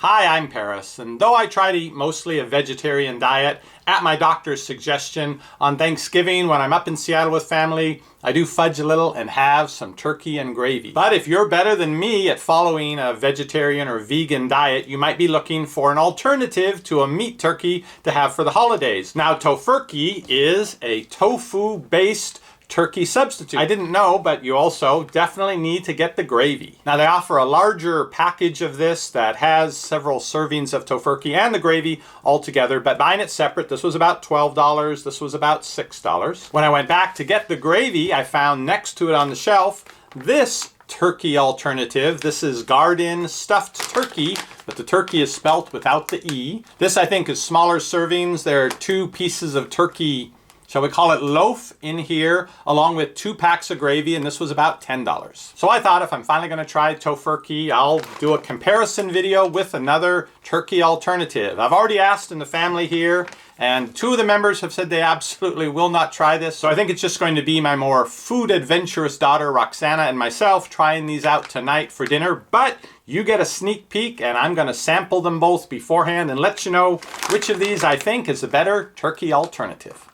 Hi, I'm Paris, and though I try to eat mostly a vegetarian diet, at my doctor's suggestion, on Thanksgiving when I'm up in Seattle with family, I do fudge a little and have some turkey and gravy. But if you're better than me at following a vegetarian or vegan diet, you might be looking for an alternative to a meat turkey to have for the holidays. Now, Tofurkey is a tofu-based turkey substitute. I didn't know, but you also definitely need to get the gravy. Now they offer a larger package of this that has several servings of Tofurkey and the gravy all together, but buying it separate, this was about $12, this was about $6. When I went back to get the gravy, I found next to it on the shelf this turkey alternative. This is Gardein Stuffed Turk'y, but the turkey is spelt without the E. This I think is smaller servings. There are 2 pieces of turkey, shall we call it loaf, in here, along with 2 packs of gravy, and this was about $10. So I thought if I'm finally going to try Tofurkey, I'll do a comparison video with another turkey alternative. I've already asked in the family here, and 2 of the members have said they absolutely will not try this. So I think it's just going to be my more food adventurous daughter, Roxana, and myself trying these out tonight for dinner. But you get a sneak peek, and I'm going to sample them both beforehand and let you know which of these I think is the better turkey alternative.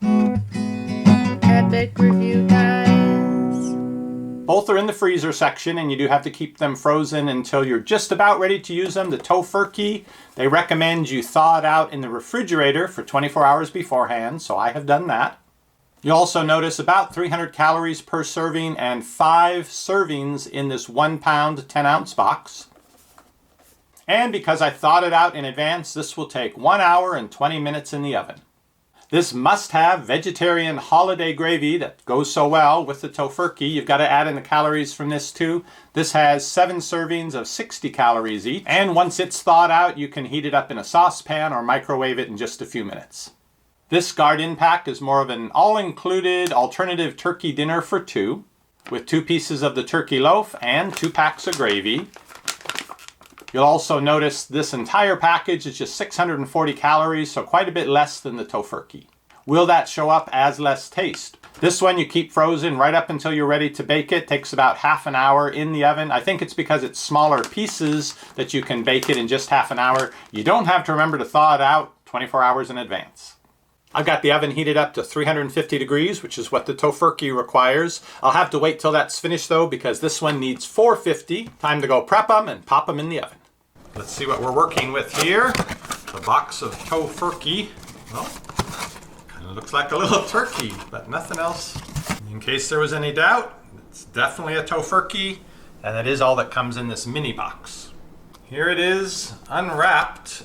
Epic Review Guys. Both are in the freezer section, and you do have to keep them frozen until you're just about ready to use them. The Tofurkey, they recommend you thaw it out in the refrigerator for 24 hours beforehand, so I have done that. You'll also notice about 300 calories per serving and 5 servings in this 1 pound 10-ounce box. And because I thawed it out in advance, this will take 1 hour and 20 minutes in the oven. This must-have vegetarian holiday gravy that goes so well with the Tofurkey. You've got to add in the calories from this too. This has 7 servings of 60 calories each. And once it's thawed out, you can heat it up in a saucepan or microwave it in just a few minutes. This Gardein pack is more of an all-included alternative turkey dinner for 2, with 2 pieces of the turkey loaf and 2 packs of gravy. You'll also notice this entire package is just 640 calories, so quite a bit less than the Tofurkey. Will that show up as less taste? This one you keep frozen right up until you're ready to bake it. Takes about half an hour in the oven. I think it's because it's smaller pieces that you can bake it in just half an hour. You don't have to remember to thaw it out 24 hours in advance. I've got the oven heated up to 350 degrees, which is what the Tofurkey requires. I'll have to wait till that's finished though, because this one needs 450. Time to go prep them and pop them in the oven. Let's see what we're working with here. The box of Tofurkey. Well, kind of looks like a little turkey, but nothing else. In case there was any doubt, it's definitely a Tofurkey, and that is all that comes in this mini box. Here it is, unwrapped,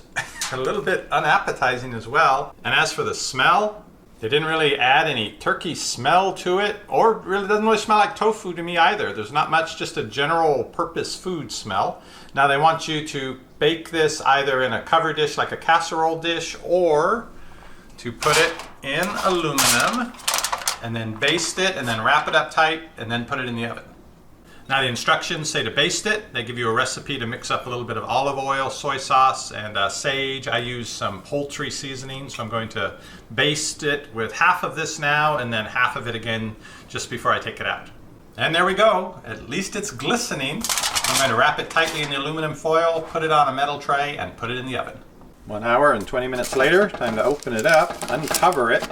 a little bit unappetizing as well. And as for the smell, they didn't really add any turkey smell to it, or really doesn't really smell like tofu to me either. There's not much, just a general purpose food smell. Now they want you to bake this either in a cover dish like a casserole dish, or to put it in aluminum and then baste it and then wrap it up tight and then put it in the oven. Now the instructions say to baste it. They give you a recipe to mix up a little bit of olive oil, soy sauce, and sage. I use some poultry seasoning, so I'm going to baste it with half of this now and then half of it again just before I take it out. And there we go. At least it's glistening. I'm going to wrap it tightly in the aluminum foil, put it on a metal tray, and put it in the oven. 1 hour and 20 minutes later, time to open it up, uncover it,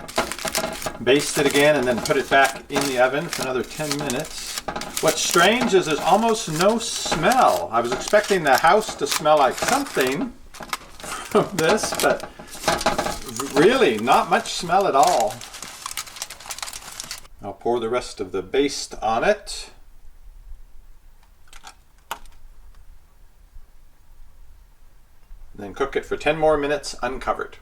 baste it again, and then put it back in the oven for another 10 minutes. What's strange is there's almost no smell. I was expecting the house to smell like something from this, but really not much smell at all. I'll pour the rest of the baste on it. Then cook it for 10 more minutes uncovered.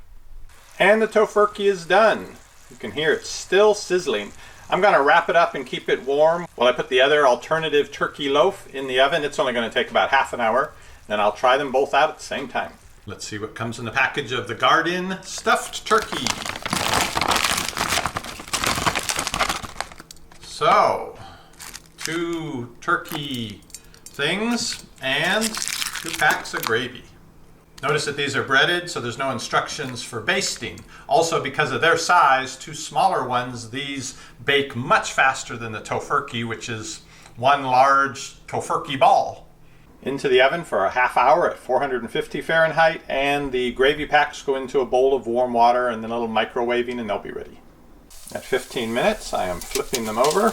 And the Tofurkey is done. You can hear it's still sizzling. I'm going to wrap it up and keep it warm while I put the other alternative turkey loaf in the oven. It's only going to take about half an hour. Then I'll try them both out at the same time. Let's see what comes in the package of the Gardein Stuffed Turk'y. So, 2 turkey things and 2 packs of gravy. Notice that these are breaded, so there's no instructions for basting. Also, because of their size, 2 smaller ones, these bake much faster than the Tofurkey, which is 1 large Tofurkey ball. into the oven for a half hour at 450 Fahrenheit, and the gravy packs go into a bowl of warm water and then a little microwaving and they'll be ready. At 15 minutes, I am flipping them over.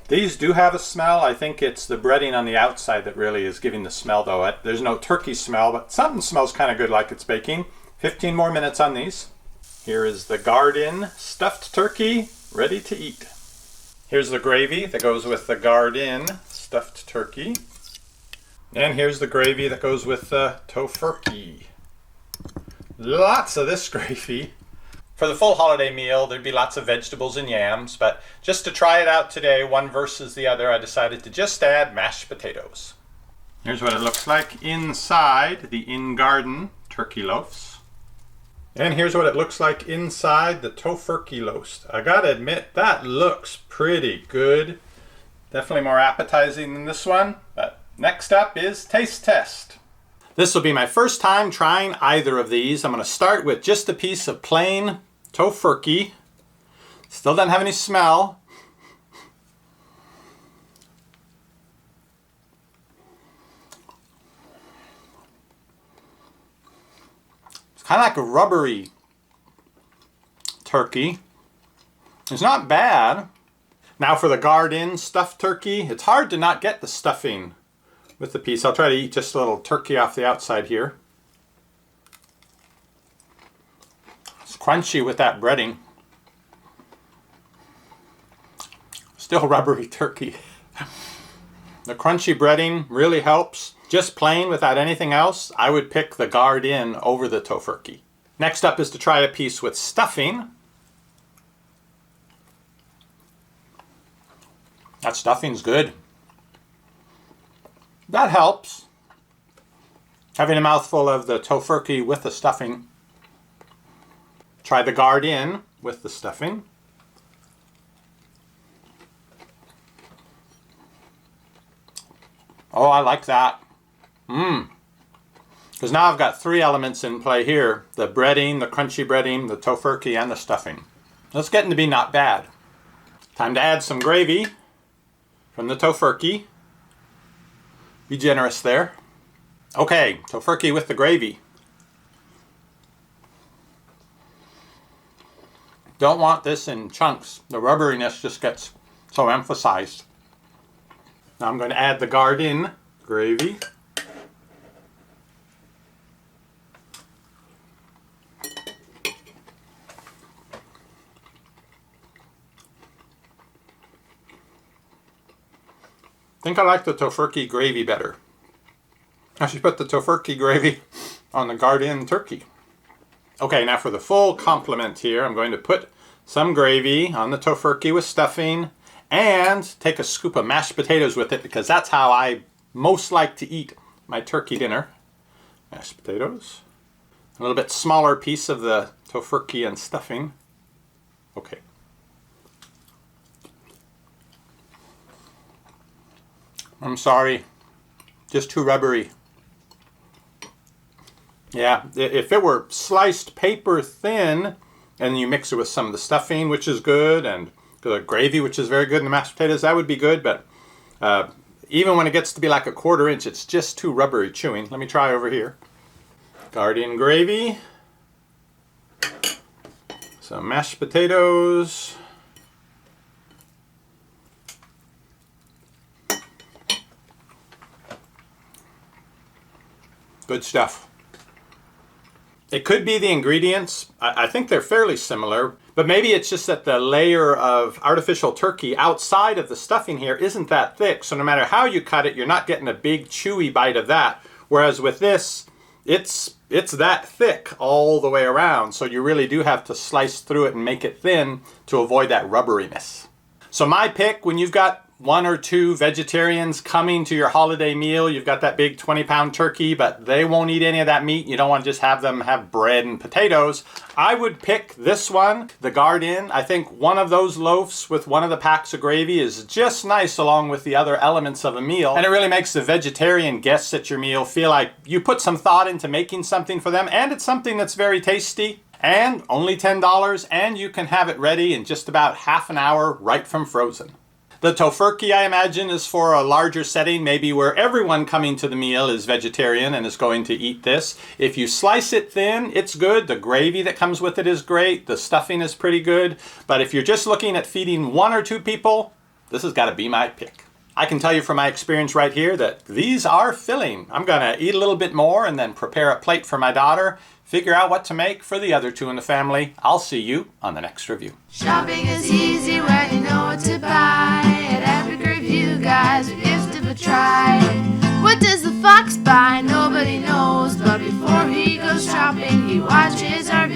These do have a smell. I think it's the breading on the outside that really is giving the smell though. There's no turkey smell, but something smells kind of good like it's baking. 15 more minutes on these. Here is the Gardein stuffed turkey, ready to eat. Here's the gravy that goes with the Gardein stuffed turkey. And here's the gravy that goes with the Tofurky. Lots of this gravy. For the full holiday meal, there'd be lots of vegetables and yams, but just to try it out today, one versus the other, I decided to just add mashed potatoes. Here's what it looks like inside the in-garden turkey loaves. And here's what it looks like inside the Tofurky loaf. I gotta admit, that looks pretty good. Definitely more appetizing than this one, but next up is taste test. This will be my first time trying either of these. I'm gonna start with just a piece of plain Tofurky. Still doesn't have any smell. Kind of like a rubbery turkey. It's not bad. Now for the Gardein stuffed turkey, it's hard to not get the stuffing with the piece. I'll try to eat just a little turkey off the outside here. It's crunchy with that breading. Still rubbery turkey. The crunchy breading really helps. Just plain without anything else, I would pick the Gardein over the Tofurky. Next up is to try a piece with stuffing. That stuffing's good. That helps. Having a mouthful of the Tofurky with the stuffing. Try the Gardein with the stuffing. Oh, I like that. Because now I've got three elements in play here. The breading, the crunchy breading, the Tofurky, and the stuffing. That's getting to be not bad. Time to add some gravy from the Tofurky. Be generous there. Okay, Tofurky with the gravy. Don't want this in chunks. The rubberiness just gets so emphasized. Now I'm going to add the Gardein gravy. I think I like the Tofurky gravy better. I should put the Tofurky gravy on the Gardein turkey. Okay, now for the full complement here, I'm going to put some gravy on the Tofurky with stuffing and take a scoop of mashed potatoes with it because that's how I most like to eat my turkey dinner. Mashed potatoes. A little bit smaller piece of the Tofurky and stuffing. Okay. I'm sorry, just too rubbery. Yeah, if it were sliced paper thin, and you mix it with some of the stuffing, which is good, and the gravy, which is very good, and the mashed potatoes, that would be good, but even when it gets to be like a 1/4 inch, it's just too rubbery chewing. Let me try over here. Gardein gravy, some mashed potatoes, good stuff. It could be the ingredients. I think they're fairly similar, but maybe it's just that the layer of artificial turkey outside of the stuffing here isn't that thick, so no matter how you cut it, you're not getting a big chewy bite of that. Whereas with this, it's that thick all the way around, so you really do have to slice through it and make it thin to avoid that rubberiness. So my pick, when you've got 1 or 2 vegetarians coming to your holiday meal, you've got that big 20-pound turkey, but they won't eat any of that meat. You don't want to just have them have bread and potatoes. I would pick this one, the Gardein. I think one of those loaves with one of the packs of gravy is just nice along with the other elements of a meal. And it really makes the vegetarian guests at your meal feel like you put some thought into making something for them, and it's something that's very tasty. And only $10, and you can have it ready in just about half an hour right from frozen. The Tofurkey, I imagine, is for a larger setting, maybe where everyone coming to the meal is vegetarian and is going to eat this. If you slice it thin, it's good. The gravy that comes with it is great. The stuffing is pretty good. But if you're just looking at feeding 1 or 2 people, this has got to be my pick. I can tell you from my experience right here that these are filling. I'm going to eat a little bit more and then prepare a plate for my daughter, figure out what to make for the other 2 in the family. I'll see you on the next review. Shopping is easy when you know what to buy. At EpicReviewGuys, we give it a try. What does the fox buy? Nobody knows. But before he goes shopping, he watches our